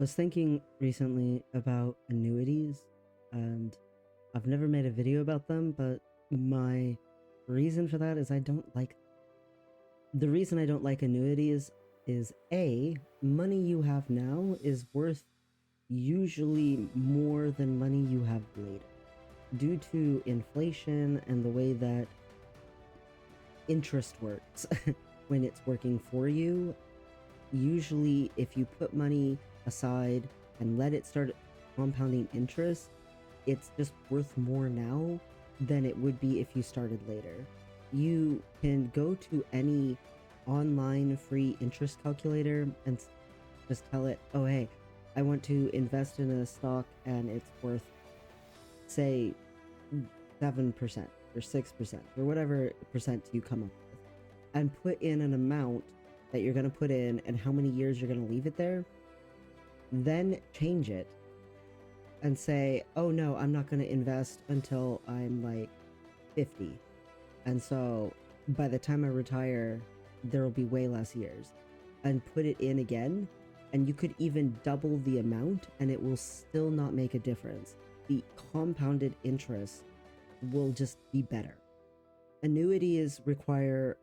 Was thinking recently about annuities, and I've never made a video about them, but my reason for that is I don't like. The reason I don't like annuities is A, money you have now is worth usually more than money you have later. Due to inflation and the way that interest works when it's working for you, usually if you put money aside and let it start compounding interest, it's just worth more now than it would be if you started later. You can go to any online free interest calculator and just tell it, oh, hey, I want to invest in a stock and it's worth, say, 7% or 6% or whatever percent you come up with, and put in an amount that you're going to put in and how many years you're going to leave it there, then change it and say, oh no, I'm not going to invest until I'm like 50. And so by the time I retire, there will be way less years. And put it in again, and you could even double the amount and it will still not make a difference. The compounded interest will just be better. Annuities require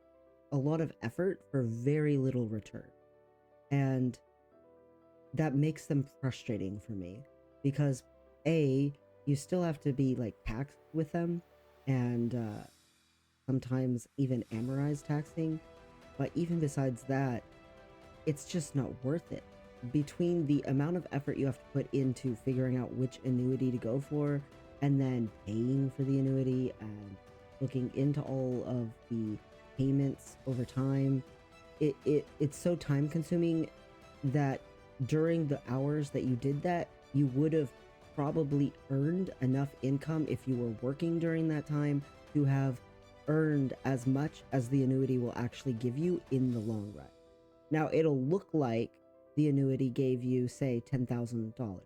a lot of effort for very little return. And that makes them frustrating for me because A, you still have to be like taxed with them, and sometimes even amortized taxing. But even besides that, it's just not worth it. Between the amount of effort you have to put into figuring out which annuity to go for, and then paying for the annuity and looking into all of the payments over time, it's so time consuming that during the hours that you did that, you would have probably earned enough income if you were working during that time to have earned as much as the annuity will actually give you in the long run. Now, it'll look like the annuity gave you, say, $10,000,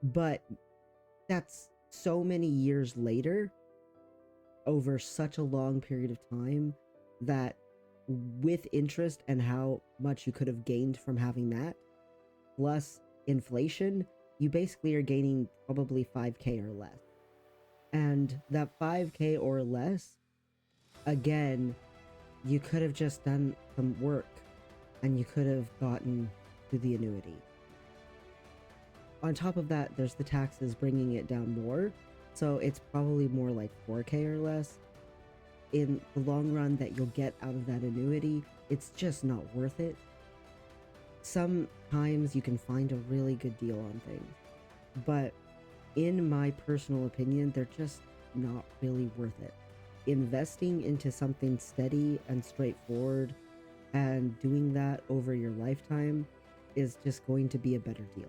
but that's so many years later, over such a long period of time, that with interest and how much you could have gained from having that, plus inflation, you basically are gaining probably 5K or less. And that 5K or less, again, you could have just done some work and you could have gotten to the annuity. On top of that, there's the taxes bringing it down more, so it's probably more like 4K or less. In the long run that you'll get out of that annuity, it's just not worth it. Sometimes you can find a really good deal on things, but in my personal opinion, they're just not really worth it. Investing into something steady and straightforward and doing that over your lifetime is just going to be a better deal.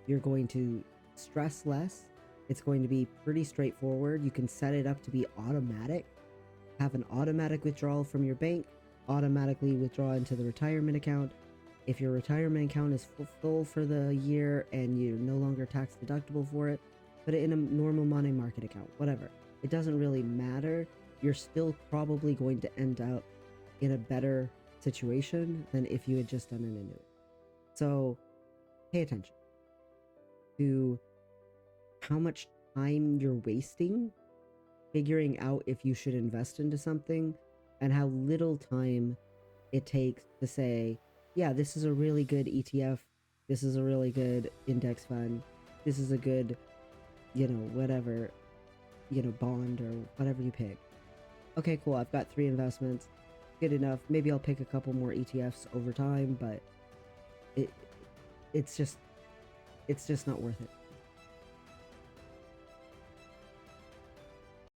You're going to stress less. It's going to be pretty straightforward. You can set it up to be automatic, have an automatic withdrawal from your bank, automatically withdraw into the retirement account. If your retirement account is full for the year and you're no longer tax deductible for it, put it in a normal money market account, whatever. It doesn't really matter. You're still probably going to end up in a better situation than if you had just done an annuity. So pay attention to how much time you're wasting figuring out if you should invest into something, and how little time it takes to say, yeah, this is a really good ETF, this is a really good index fund, this is a good, whatever, bond or whatever you pick. Okay, cool, I've got 3 investments, good enough. Maybe I'll pick a couple more ETFs over time, but it's just not worth it.